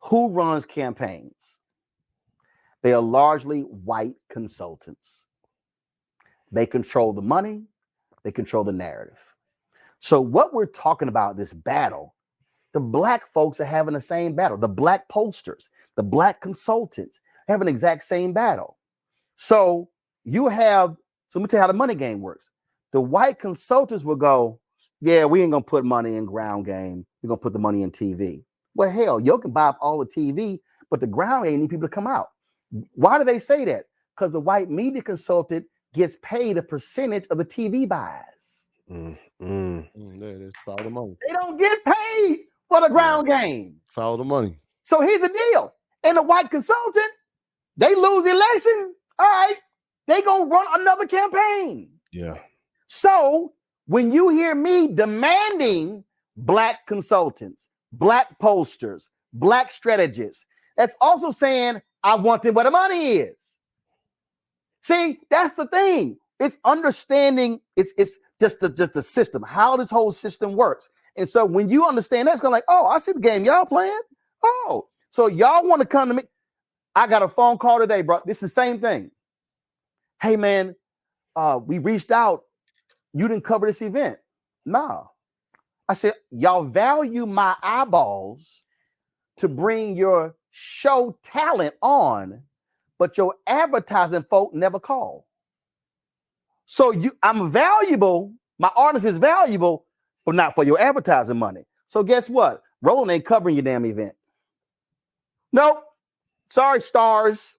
Who runs campaigns? They are largely white consultants. They control the money. They control the narrative. So what we're talking about, this battle, the black folks are having the same battle. The black pollsters, the black consultants have an exact same battle. So let me tell you how the money game works. The white consultants will go, yeah, we ain't gonna put money in ground game. We're gonna put the money in TV. Well, hell, you can buy up all the TV, but the ground game need people to come out. Why do they say that? Because the white media consultant gets paid a percentage of the TV buys. There it is. Follow the money. They don't get paid for the ground game. Follow the money. So here's the deal. And the white consultant, they lose the election. All right, they gonna run another campaign. Yeah. So when you hear me demanding black consultants, black pollsters, black strategists, that's also saying I want them where the money is. See, that's the thing. It's understanding. It's just the system, how this whole system works. And so when you understand that, it's gonna like, oh, I see the game y'all playing. Oh, so y'all want to come to me? I got a phone call today, bro. This is the same thing. Hey, man, we reached out. You didn't cover this event. No. I said, y'all value my eyeballs to bring your show talent on, but your advertising folk never call. So I'm valuable. My artist is valuable, but not for your advertising money. So guess what? Roland ain't covering your damn event. Nope. Sorry, Stars.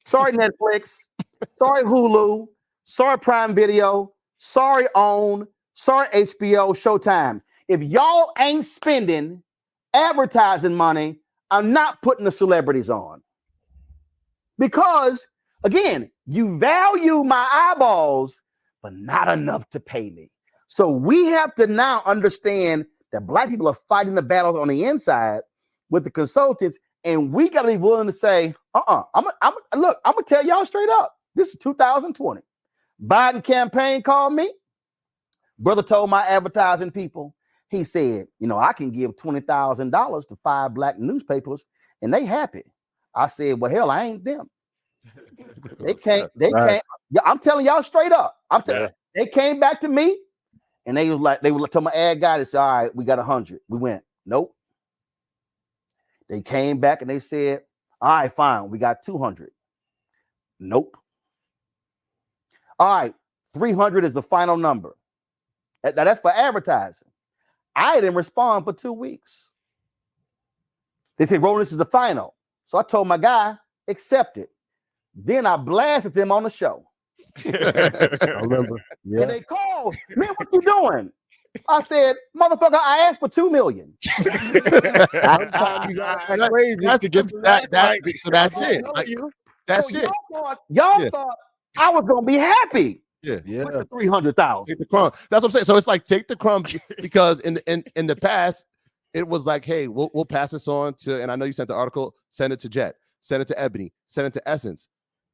Sorry, Netflix. Sorry, Hulu. Sorry, Prime Video. Sorry, OWN. Sorry, HBO, Showtime. If y'all ain't spending advertising money, I'm not putting the celebrities on. Because, again, you value my eyeballs, but not enough to pay me. So we have to now understand that black people are fighting the battles on the inside with the consultants, and we got to be willing to say, look, I'm going to tell y'all straight up. This is 2020. Biden campaign called me. Brother told my advertising people, he said, I can give $20,000 to 5 black newspapers and they happy. I said, well, hell, I ain't them. They can't. Yeah, I'm telling y'all straight up. They came back to me and they were tell my ad guy, they said, all right, we got 100. We went, nope. They came back and they said, all right, fine, we got 200. Nope. All right, 300 is the final number. Now that's for advertising. I didn't respond for 2 weeks. They said, Roland, this is the final. So I told my guy, accept it. Then I blasted them on the show. I remember. Yeah. And they called, man, what you doing? I said, motherfucker, I asked for $2 million. That's crazy. That's to get that. So that's it. That's it. Y'all thought I was gonna be happy. Yeah. With the 300,000. Take the crumb. That's what I'm saying. So it's like take the crumb because in the past it was like, hey, we'll pass this on to, and I know you sent the article, send it to Jet, send it to Ebony, send it to Essence.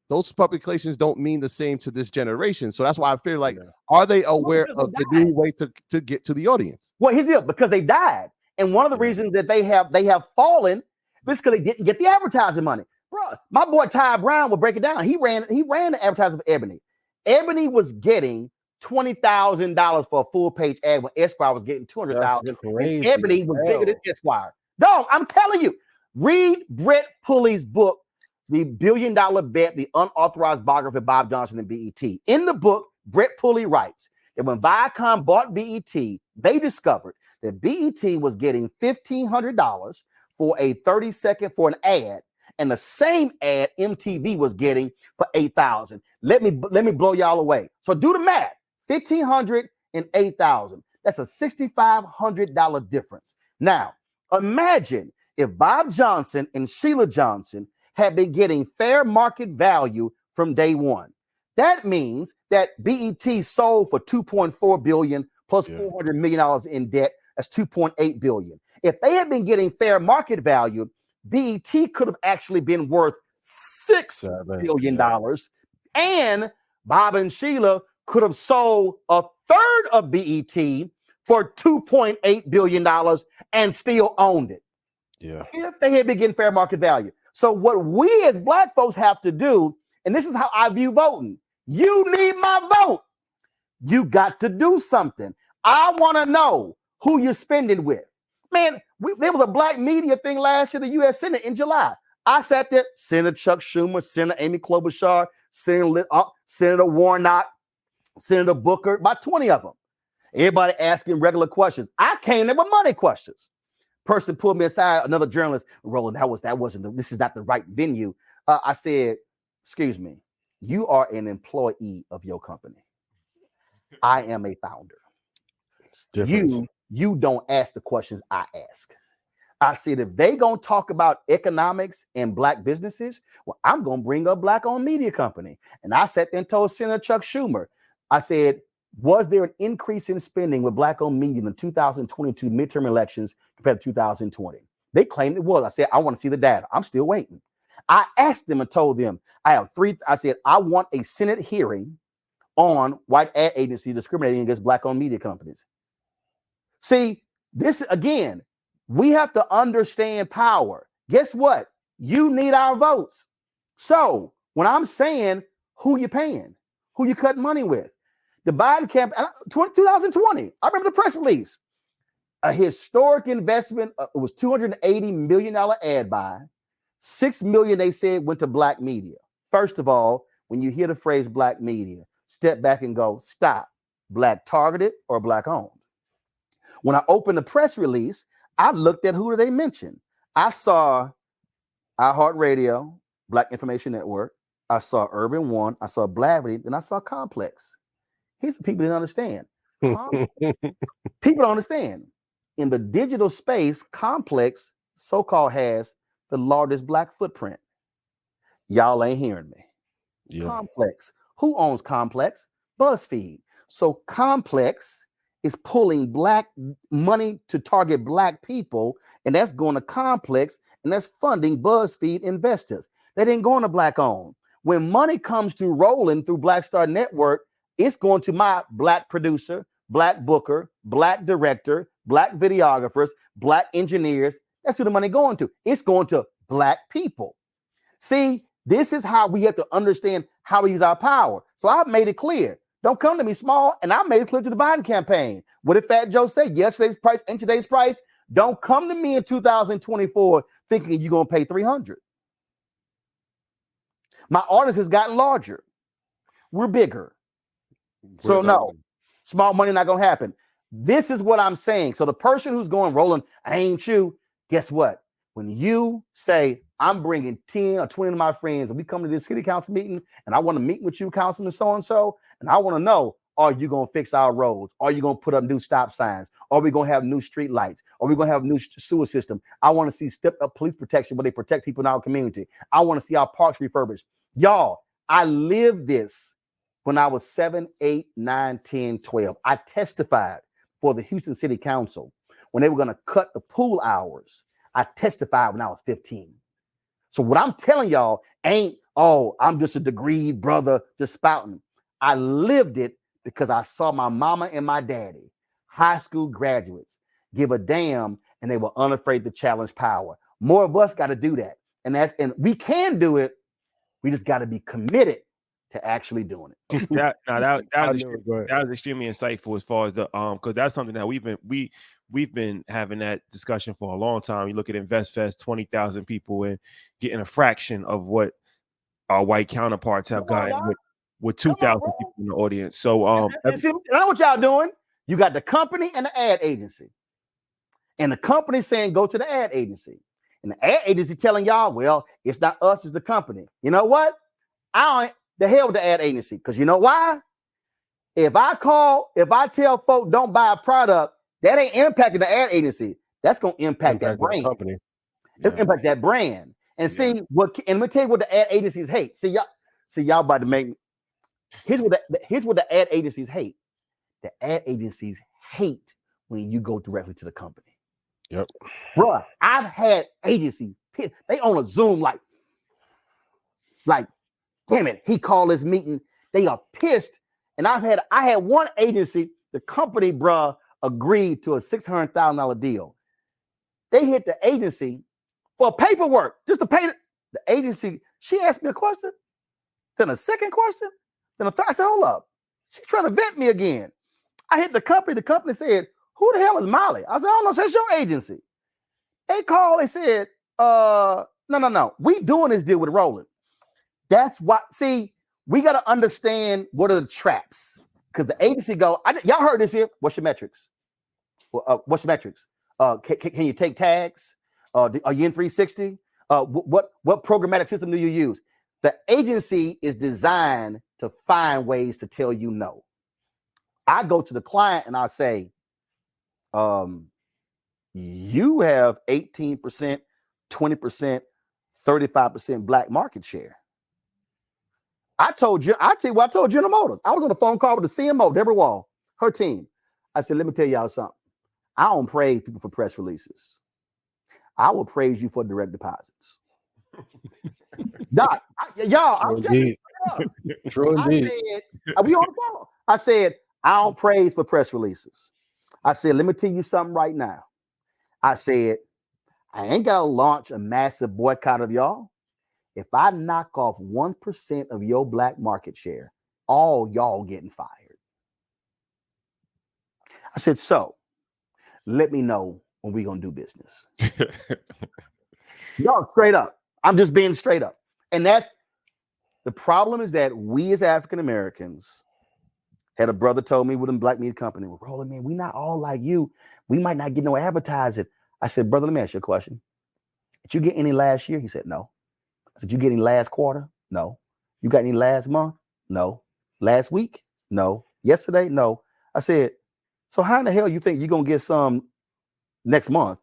Those publications don't mean the same to this generation. So that's why I feel like, are they aware of the new way to get to the audience? Well, here's the deal, because they died. And one of the reasons that they have fallen is because they didn't get the advertising money. Bro, my boy Ty Brown will break it down. He ran the advertising for Ebony. Ebony was getting $20,000 for a full page ad when Esquire was getting $200,000. Ebony was bigger than Esquire. Dog, I'm telling you, read Brett Pulley's book, The $1 Billion Bet, the unauthorized biography of Bob Johnson and BET. In the book, Brett Pulley writes that when Viacom bought BET, they discovered that BET was getting $1,500 for a 30-second for an ad, and the same ad MTV was getting for $8,000. Let me blow y'all away. So do the math. $1,500 and $8,000. That's a $6,500 difference. Now, imagine if Bob Johnson and Sheila Johnson had been getting fair market value from day one. That means that BET sold for $2.4 billion plus $400 million in debt. That's $2.8 billion. If they had been getting fair market value, BET could have actually been worth $6 billion. And Bob and Sheila could have sold a third of BET for $2.8 billion and still owned it. Yeah. If they had been getting fair market value. So what we as black folks have to do, and this is how I view voting, you need my vote. You got to do something. I want to know who you're spending with. Man, there was a black media thing last year, the U.S. Senate in July. I sat there, Senator Chuck Schumer, Senator Amy Klobuchar, Senator Warnock, Senator Booker, about 20 of them. Everybody asking regular questions. I came there with money questions. Person pulled me aside, another journalist, Roland, this is not the right venue. I said, excuse me, you are an employee of your company. I am a founder. You don't ask the questions I ask. I said, if they gonna talk about economics and black businesses, well, I'm gonna bring up black-owned media company. And I sat there and told Senator Chuck Schumer, I said, was there an increase in spending with black-owned media in the 2022 midterm elections compared to 2020? They claimed it was. I said, I want to see the data. I'm still waiting. I asked them and told them, I said, I want a Senate hearing on white ad agency discriminating against black-owned media companies. See, this again, we have to understand power. Guess what? You need our votes. So when I'm saying who you paying, who you cutting money with, the Biden campaign, 2020, I remember the press release, a historic investment. It was $280 million ad buy. $6 million they said went to black media. First of all, when you hear the phrase black media, step back and go, stop. Black targeted or black owned? When I opened the press release, I looked at who they mentioned. I saw iHeartRadio, Black Information Network. I saw Urban One. I saw Blavity. Then I saw Complex. Here's the people didn't understand. People don't understand. In the digital space, Complex so-called has the largest black footprint. Y'all ain't hearing me. Yeah. Complex. Who owns Complex? BuzzFeed. So Complex is pulling black money to target black people, and that's going to Complex, and that's funding BuzzFeed investors. That ain't going to black owned. When money comes to Roland through Black Star Network, it's going to my black producer, black booker, black director, black videographers, black engineers. That's who the money going to. It's going to black people. See, this is how we have to understand how we use our power. So I've made it clear. Don't come to me small. And I made it clear to the Biden campaign. What did Fat Joe say? Yesterday's price and today's price. Don't come to me in 2024 thinking you're going to pay $300. My audience has gotten larger. We're bigger. So no, small money not going to happen. This is what I'm saying. So the person who's going, Roland, I ain't you. Guess what? When you say, I'm bringing 10 or 20 of my friends and we come to this city council meeting and I want to meet with you, Councilman so-and-so, and I want to know, are you going to fix our roads? Are you going to put up new stop signs? Are we going to have new street lights? Are we going to have new sewer system? I want to see stepped up police protection where they protect people in our community. I want to see our parks refurbished. Y'all, I lived this when I was 7, 8, 9, 10, 12. I testified for the Houston City Council when they were going to cut the pool hours. I testified when I was 15. So what I'm telling y'all ain't, oh, I'm just a degreed brother just spouting. I lived it because I saw my mama and my daddy, high school graduates, give a damn, and they were unafraid to challenge power. More of us got to do that. And we can do it. We just got to be committed to actually doing it. That was extremely insightful as far as the because that's something that we've been having that discussion for a long time. You look at InvestFest, 20,000 people and getting a fraction of what our white counterparts have gotten with 2,000 people in the audience. So see, know what y'all doing? You got the company and the ad agency. And the company saying go to the ad agency. And the ad agency telling y'all, well, it's not us, it's the company. You know what? The hell with the ad agency. Because you know why? If I tell folk don't buy a product, that ain't impacting the ad agency. That's going to impact that brand. Company. It'll impact that brand. And see what, and let me tell you what the ad agencies hate. See y'all about to make me. Here's what the ad agencies hate. The ad agencies hate when you go directly to the company. Yep. Bruh, I've had agencies, they on a Zoom like, damn it, he called this meeting. They are pissed. And I had one agency, the company, bruh, agreed to a $600,000 deal. They hit the agency for paperwork, just to pay the agency. She asked me a question, then a second question, then a third. I said, hold up. She's trying to vet me again. I hit the company. The company said, who the hell is Molly? I said, I don't know. That's your agency. They called. They said, no. We doing this deal with Roland. That's why. See, we got to understand what are the traps. Because the agency y'all heard this here. What's your metrics? What's your metrics? Can you take tags? Are you in 360? What programmatic system do you use? The agency is designed to find ways to tell you no. I go to the client and I say, you have 18%, 20%, 35% black market share. I tell you what I told General Motors. I was on a phone call with the CMO, Deborah Wall, her team. I said, let me tell y'all something. I don't praise people for press releases. I will praise you for direct deposits. Doc, y'all, I'm telling you. True indeed. We on the phone. I said, I don't praise for press releases. I said, let me tell you something right now. I said, I ain't got to launch a massive boycott of y'all. If I knock off 1% of your black market share, all y'all getting fired. I said, so let me know when we going to do business. Y'all straight up. I'm just being straight up. And that's the problem, is that we as African Americans, had a brother told me with a black media company, well, Roland, man, we not all like you. We might not get no advertising. I said, brother, let me ask you a question. Did you get any last year? He said, no. I said, you get any last quarter? No. You got any last month? No. Last week? No. Yesterday? No. I said, so how in the hell you think you're going to get some next month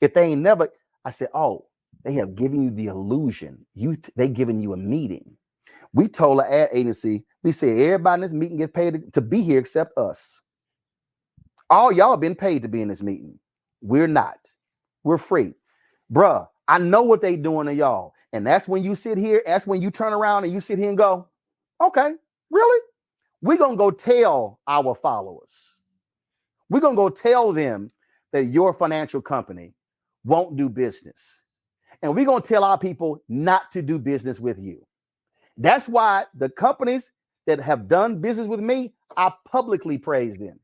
if they ain't never? I said, oh, they have given you the illusion. They giving you a meeting. We told the ad agency, we said, everybody in this meeting get paid to be here except us. All y'all been paid to be in this meeting. We're not. We're free. Bruh, I know what they doing to y'all. And that's when you sit here, that's when you turn around and you sit here and go, okay, really? We're going to go tell our followers. We're going to go tell them that your financial company won't do business. And we're going to tell our people not to do business with you. That's why the companies that have done business with me, I publicly praise them.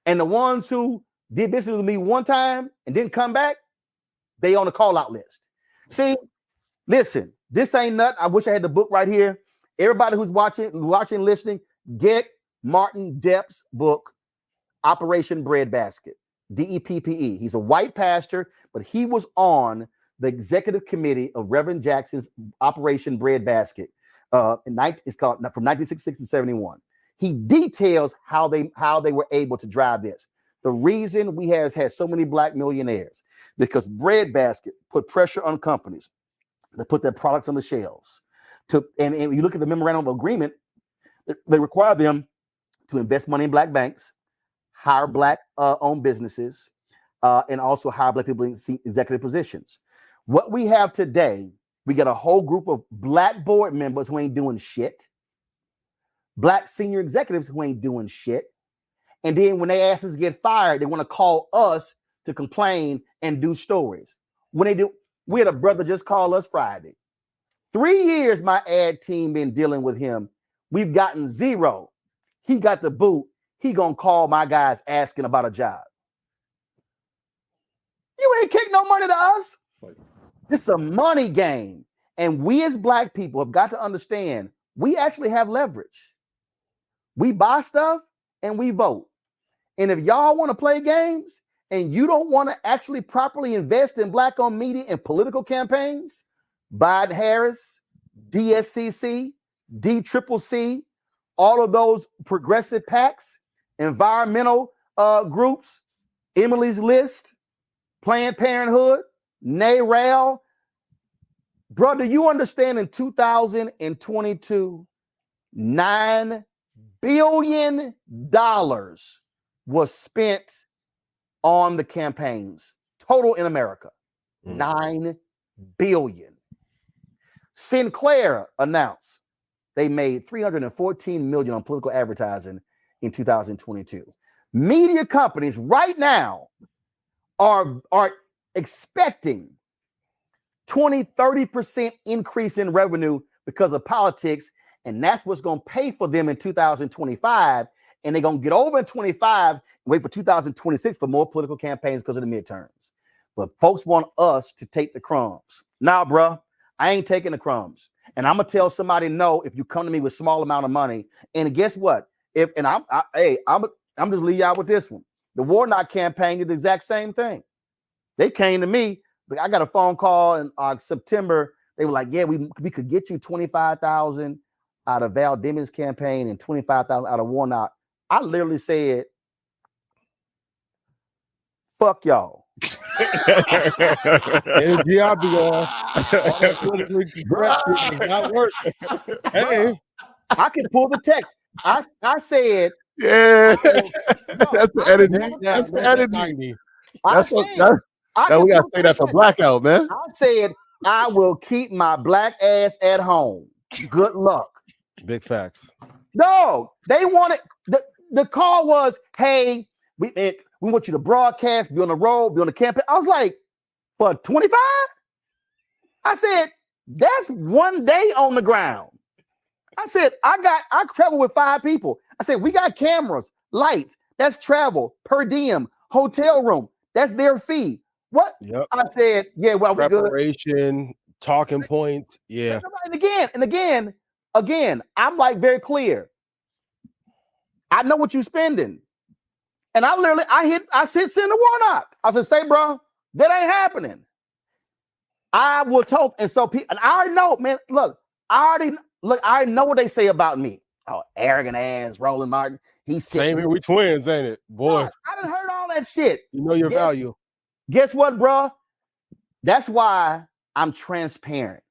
And the ones who did business with me one time and didn't come back, they on the call out list. See, listen, this ain't nothing. I wish I had the book right here. Everybody who's watching, listening, get Martin Depp's book, Operation Breadbasket, DEPPE. He's a white pastor, but he was on the executive committee of Reverend Jackson's Operation Breadbasket. It's called from 1966 to 71. He details how they were able to drive this. The reason we have had so many black millionaires, because Breadbasket put pressure on companies to put their products on the shelves. And you look at the memorandum of agreement, they require them to invest money in black banks, hire black owned businesses, and also hire black people in executive positions. What we have today, we got a whole group of black board members who ain't doing shit, black senior executives who ain't doing shit. And then when they ask us to get fired, they want to call us to complain and do stories. When they do, we had a brother just call us Friday. 3 years my ad team been dealing with him. We've gotten zero. He got the boot. He gonna call my guys asking about a job. You ain't kick no money to us. This is a money game. And we as black people have got to understand we actually have leverage. We buy stuff and we vote. And if y'all want to play games and you don't want to actually properly invest in black-owned media and political campaigns, Biden Harris, DSCC, DCCC, all of those progressive PACs, environmental groups, Emily's List, Planned Parenthood, NARAL. Bro, do you understand in 2022, $9 billion was spent on the campaigns, total in America, $9 billion. Sinclair announced they made $314 million on political advertising in 2022. Media companies right now are expecting 20-30% increase in revenue because of politics. And that's what's going to pay for them in 2025. And they're going to get over in 25 and wait for 2026 for more political campaigns because of the midterms. But folks want us to take the crumbs. Nah, bro, I ain't taking the crumbs. And I'm going to tell somebody no if you come to me with small amount of money. And guess what? I'm just leave you out with this one. The Warnock campaign did the exact same thing. They came to me. I got a phone call in September. They were like, yeah, we could get you 25,000 out of Val Deming's campaign and 25,000 out of Warnock. I literally said, fuck y'all. Energy I'll be on. Not work. Hey, I can pull the text. I said, yeah, that's the energy. That's the energy. We gotta say that for blackout, man. I said, I will keep my black ass at home. Good luck. Big facts. No, they wanted the call was, hey, we want you to broadcast, be on the road, be on the campaign. I was like, for 25? I said, that's one day on the ground. I said, I travel with 5 people. I said, we got cameras, lights, that's travel, per diem, hotel room, that's their fee. What? Yep. I said, yeah, well, preparation, talking points. Yeah. And again, I'm like very clear. I know what you're spending. And I said, send the Warnock. I said, say, bro, that ain't happening. I will tell. And so people, and I already know, man, I already know what they say about me. Oh, arrogant ass Roland Martin. He's same here. We twins, ain't it? Boy. No, I done heard all that shit. You know your value. Guess what, bro? That's why I'm transparent.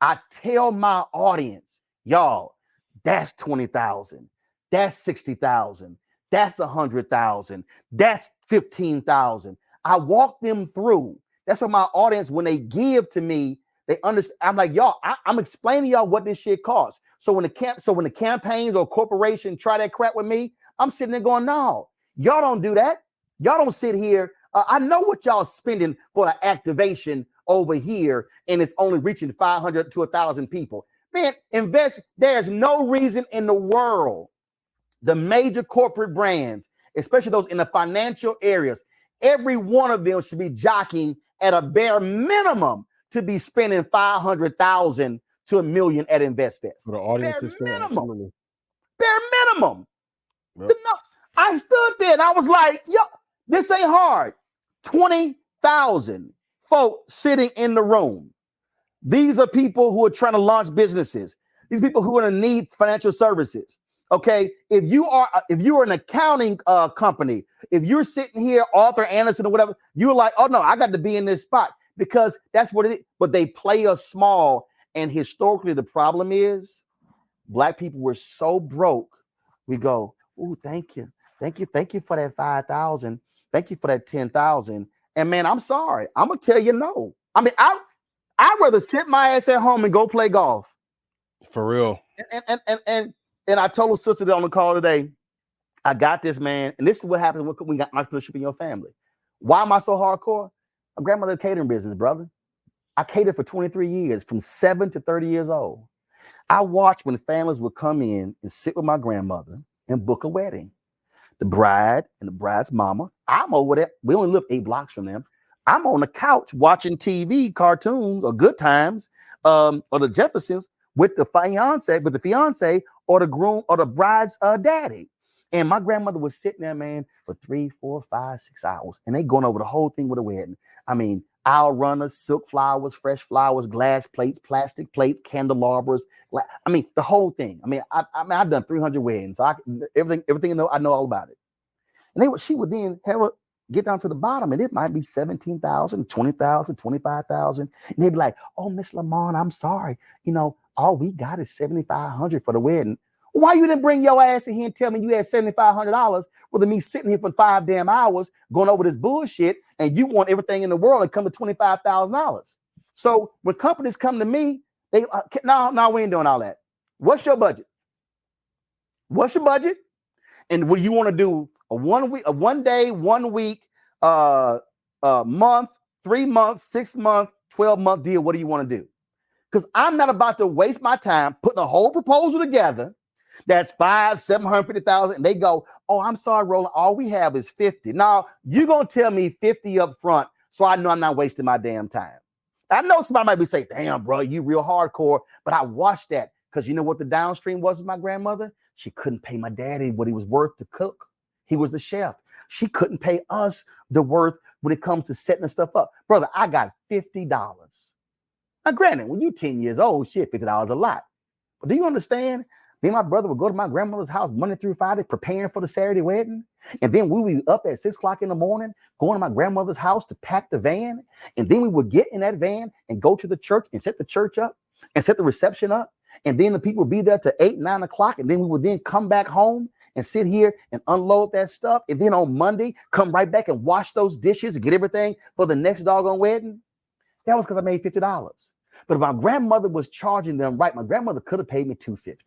I tell my audience, y'all, that's 20,000. That's 60,000. That's 100,000. That's 15,000. I walk them through. That's what my audience, when they give to me, they understand. I'm like, y'all, I'm explaining y'all what this shit costs. So when the campaigns or corporation try that crap with me, I'm sitting there going, no, y'all don't do that. Y'all don't sit here. I know what y'all spending for the activation over here, and it's only reaching 500 to 1,000 people. Man, invest. There's no reason in the world the major corporate brands, especially those in the financial areas, every one of them should be jockeying at a bare minimum to be spending 500,000 to $1 million at InvestFest. For the audience is minimum. Bare minimum. Yep. I stood there and I was like, yo, this ain't hard. 20,000 folks sitting in the room. These are people who are trying to launch businesses. These people who are going to need financial services. Okay, if you're an accounting company, if you're sitting here, Arthur Anderson or whatever, you're like, oh no, I got to be in this spot because that's what it is. But they play us small, and historically, the problem is, Black people were so broke. We go, oh, thank you for that 5,000, thank you for that 10,000, and man, I'm sorry, I'm gonna tell you no. I mean, I'd rather sit my ass at home and go play golf. For real. And I told a sister that on the call today, I got this, man. And this is what happens when we got entrepreneurship in your family. Why am I so hardcore? My grandmother catering business, brother. I catered for 23 years, from 7 to 30 years old. I watched when families would come in and sit with my grandmother and book a wedding. The bride and the bride's mama, I'm over there. We only live 8 blocks from them. I'm on the couch watching TV, cartoons, or Good Times, or the Jeffersons with the fiance, or the groom or the bride's daddy. And my grandmother was sitting there, man, for 3, 4, 5, 6 hours. And they going over the whole thing with a wedding. I mean, aisle runners, silk flowers, fresh flowers, glass plates, plastic plates, candelabras. I mean, the whole thing. I mean, I've done 300 weddings. So everything I know all about it. And she would then have her get down to the bottom, and it might be 17,000, 20,000, 25,000. And they'd be like, oh, Miss Lamont, I'm sorry. You know, all we got is 7,500 for the wedding. Why you didn't bring your ass in here and tell me you had $7,500 with me sitting here for 5 damn hours going over this bullshit, and you want everything in the world and come to $25,000? So when companies come to me, they no, we ain't doing all that. What's your budget? What's your budget? And what you want to do? A 1 day, 1 week, month, 3 months, 6 months, 12-month deal. What do you want to do? Because I'm not about to waste my time putting a whole proposal together that's $750,000. And they go, oh, I'm sorry, Roland, all we have is 50. Now, you're going to tell me 50 up front, so I know I'm not wasting my damn time. I know somebody might be saying, damn, bro, you real hardcore. But I watched that because you know what the downstream was with my grandmother? She couldn't pay my daddy what he was worth to cook. He was the chef. She couldn't pay us the worth when it comes to setting the stuff up. Brother, I got $50. Now, granted, when you're 10 years old, shit, $50 is a lot. But do you understand? Me and my brother would go to my grandmother's house Monday through Friday, preparing for the Saturday wedding. And then we would be up at 6 o'clock in the morning, going to my grandmother's house to pack the van. And then we would get in that van and go to the church and set the church up and set the reception up. And then the people would be there to 8, 9 o'clock. And then we would then come back home and sit here and unload that stuff. And then on Monday, come right back and wash those dishes and get everything for the next doggone wedding. That was because I made $50. But if my grandmother was charging them right, my grandmother could have paid me $250.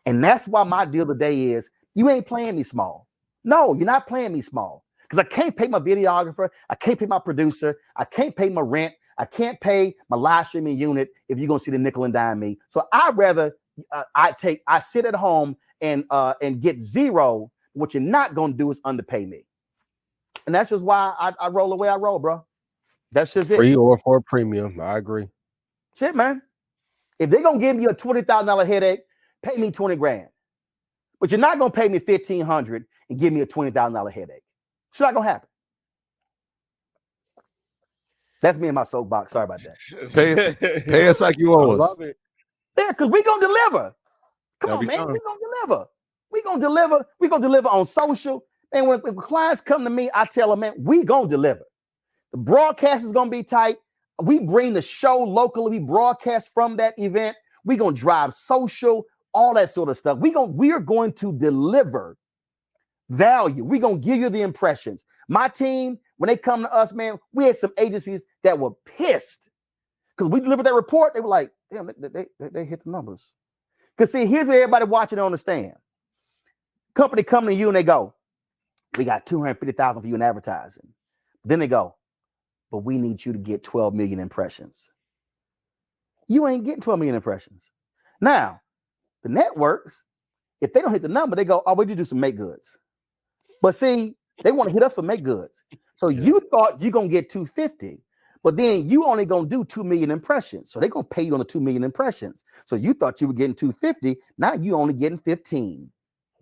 And that's why my deal today is you ain't playing me small. No, you're not playing me small because I can't pay my videographer. I can't pay my producer. I can't pay my rent. I can't pay my live streaming unit if you're going to see the nickel and dime me. So I'd rather I sit at home and get zero. What you're not going to do is underpay me. And that's just why I roll the way I roll, bro. That's just it. Free or for a premium. I agree. Shit, man. If they're going to give me a $20,000 headache, pay me 20 grand. But you're not going to pay me $1,500 and give me a $20,000 headache. It's not going to happen. That's me in my soapbox. Sorry about that. Pay us like you owe us. Love it. Yeah, because we're going to deliver. Come on, man. We're going to deliver. We're going to deliver. We're going to deliver on social. And when clients come to me, I tell them, man, we going to deliver. The broadcast is going to be tight. We bring the show locally. We broadcast from that event. We're going to drive social, all that sort of stuff. We're going to deliver value. We're going to give you the impressions. My team, when they come to us, man, we had some agencies that were pissed because we delivered that report. They were like, damn, they hit the numbers. Because see, here's what everybody watching don't understand. Company come to you and they go, we got $250,000 for you in advertising. Then they go, but we need you to get 12 million impressions. You ain't getting 12 million impressions. Now, the networks, if they don't hit the number, they go, oh, we just do some make goods. But see, they want to hit us for make goods. So you thought you're going to get 250, but then you only going to do 2 million impressions. So they're going to pay you on the 2 million impressions. So you thought you were getting 250. Now you only getting 15.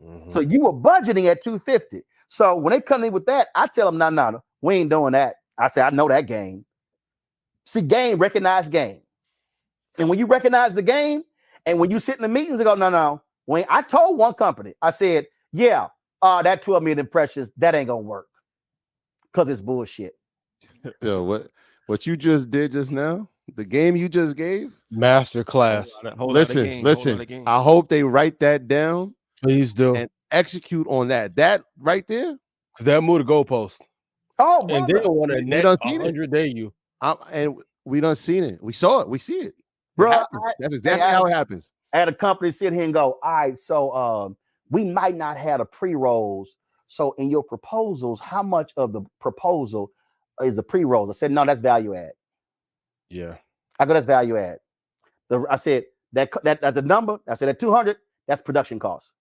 Mm-hmm. So you were budgeting at 250. So when they come in with that, I tell them, no, we ain't doing that. I say, I know that game. See, game, recognize game. And when you recognize the game, and when you sit in the meetings and go, no. When I told one company, I said, yeah, that 12 million impressions, that ain't gonna work. Because it's bullshit. Yo, what you just did just now, the game you just gave? Masterclass. Listen. I hope they write that down. Please do. And execute on that. That right there. Because they'll move the goalpost. Oh, and they don't want to net 100 day you. And we done seen it. We saw it. We see it. Bro, that's exactly how it happens. I had a company sit here and go, all right, so we might not have a pre-rolls. So in your proposals, how much of the proposal is the pre-rolls? I said, no, that's value add. Yeah. I go, that's value add. I said, that's a number. I said, at 200, that's production costs.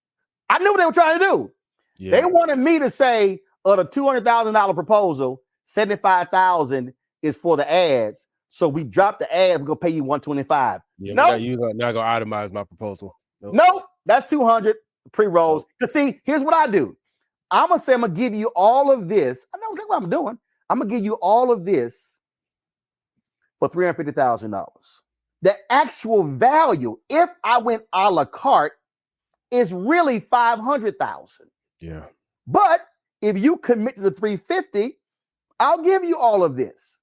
I knew what they were trying to do. Yeah. They wanted me to say, of the $200,000 proposal, $75,000 is for the ads. So we drop the ad, we're gonna pay you $125. Yeah, no, you're not gonna itemize my proposal. Nope, that's 200 pre-rolls. Because see, here's what I do. I'm gonna give you all of this. I know exactly what I'm doing. I'm gonna give you all of this for $350,000. The actual value, if I went a la carte, is really $500,000. Yeah. But if you commit to the 350, I'll give you all of this.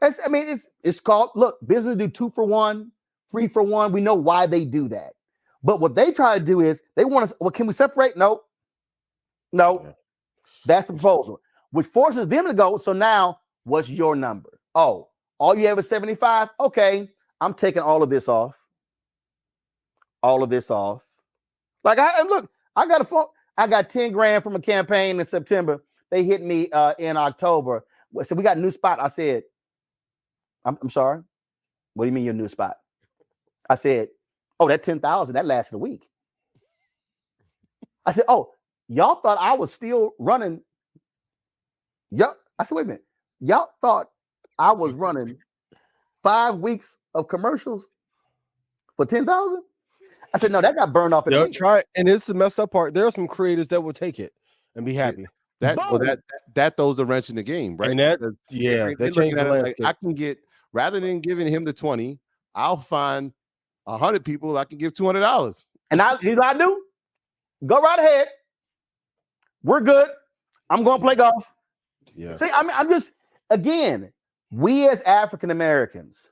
It's called, look, business do 2 for 1, 3 for 1. We know why they do that. But what they try to do is they want to, well, can we separate? No. Yeah. That's the proposal, which forces them to go. So now what's your number? Oh, all you have is 75. Okay. I'm taking all of this off. All of this off. Like I got 10 grand from a campaign in September. They hit me in October. So we got a new spot. I said, I'm sorry. What do you mean your new spot? I said, oh, that 10,000, that lasted a week. I said, oh, y'all thought I was still running. Yup. I said, wait a minute. Y'all thought I was running 5 weeks of commercials for 10,000? I said, no, that got burned off in a They'll week. try, and it's the messed up part. There are some creators that will take it and be happy. That throws the wrench in the game, right? And that, Because yeah, they're that looking changed at the it like, landscape. I can get, rather than giving him the 20, I'll find 100 people I can give $200. And you know what I do? Go right ahead. We're good. I'm going to play golf. Yeah. See, I mean, I'm just, again, we as African Americans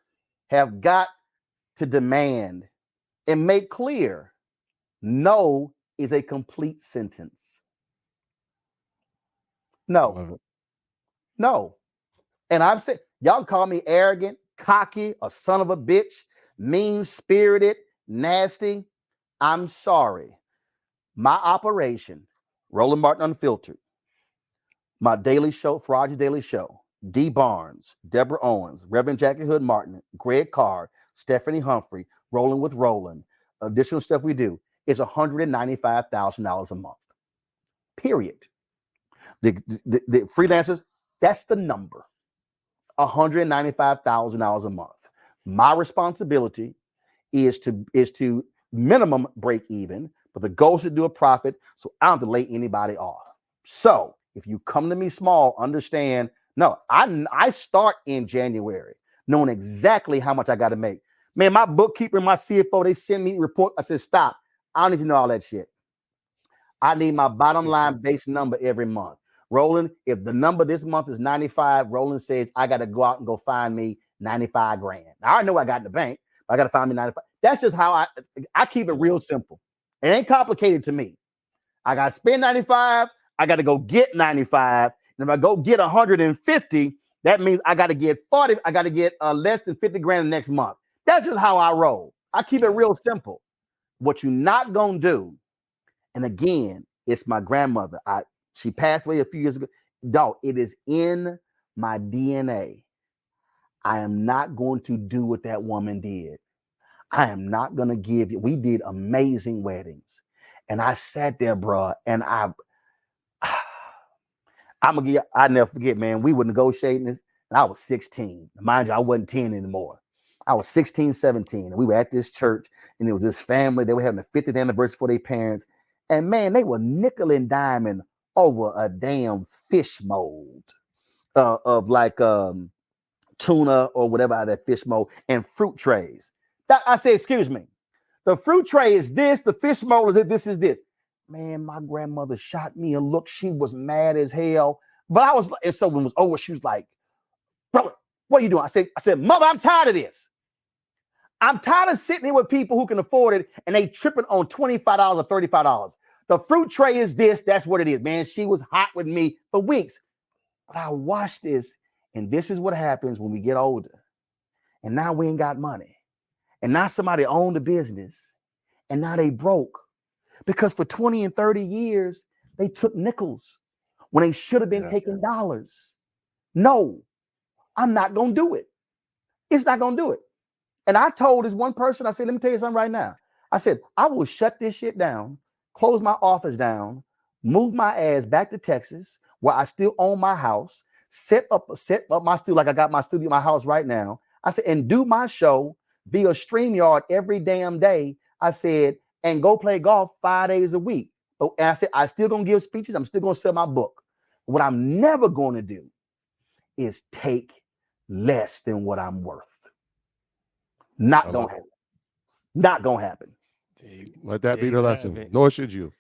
have got to demand and make clear no is a complete sentence. No. No. And I've said, y'all call me arrogant, cocky, a son of a bitch, mean-spirited, nasty. I'm sorry. My operation, Roland Martin Unfiltered, my daily show, Friday Daily Show, D. Barnes, Deborah Owens, Reverend Jackie Hood Martin, Greg Carr, Stephanie Humphrey, Rolling with Roland, additional stuff we do is $195,000 a month. Period. The freelancers, that's the number. $195,000 a month. My responsibility is to minimum break even, but the goal is to do a profit, so I don't have to lay anybody off. So if you come to me small, understand, no, I start in January knowing exactly how much I got to make. Man, my bookkeeper, my CFO, they send me a report. I said, stop. I don't need to know all that shit. I need my bottom line base number every month. Roland, if the number this month is 95, Roland says I got to go out and go find me 95 grand. Now, I know I got in the bank, but I got to find me 95. That's just how I keep it real simple. It ain't complicated to me. I got to spend 95. I got to go get 95. And if I go get 150, that means I got to get 40. I got to get less than 50 grand the next month. That's just how I roll. I keep it real simple. What you're not going to do, and again, it's my grandmother. She passed away a few years ago. Dog, it is in my DNA. I am not going to do what that woman did. I am not going to give you. We did amazing weddings. And I sat there, bro, and I'm going to give, I never forget, man, we were negotiating this, and I was 16. Mind you, I wasn't 10 anymore. I was 16, 17, and we were at this church, and it was this family. They were having the 50th anniversary for their parents. And, man, they were nickel and diming over a damn fish mold of like tuna or whatever out of that fish mold and fruit trays. I said, excuse me, the fruit tray is this, the fish mold is this is this. Man, my grandmother shot me a look. She was mad as hell. But I was like, and so when it was over, she was like, brother, what are you doing? I said, mother, I'm tired of this. I'm tired of sitting here with people who can afford it and they tripping on $25 or $35. The fruit tray is this. That's what it is, man. She was hot with me for weeks. But I watched this, and this is what happens when we get older. And now we ain't got money. And now somebody owned the business, and now they broke. Because for 20 and 30 years, they took nickels when they should have been taking dollars. No, I'm not going to do it. It's not going to do it. And I told this one person, I said, let me tell you something right now. I said, I will shut this shit down, close my office down, move my ass back to Texas, where I still own my house, set up my studio like I got my studio in my house right now. I said, and do my show via StreamYard every damn day. I said, and go play golf 5 days a week. And I said, I still gonna give speeches. I'm still gonna sell my book. What I'm never gonna do is take less than what I'm worth. Not gonna happen. Not gonna happen. Let that be the lesson. Nor should you.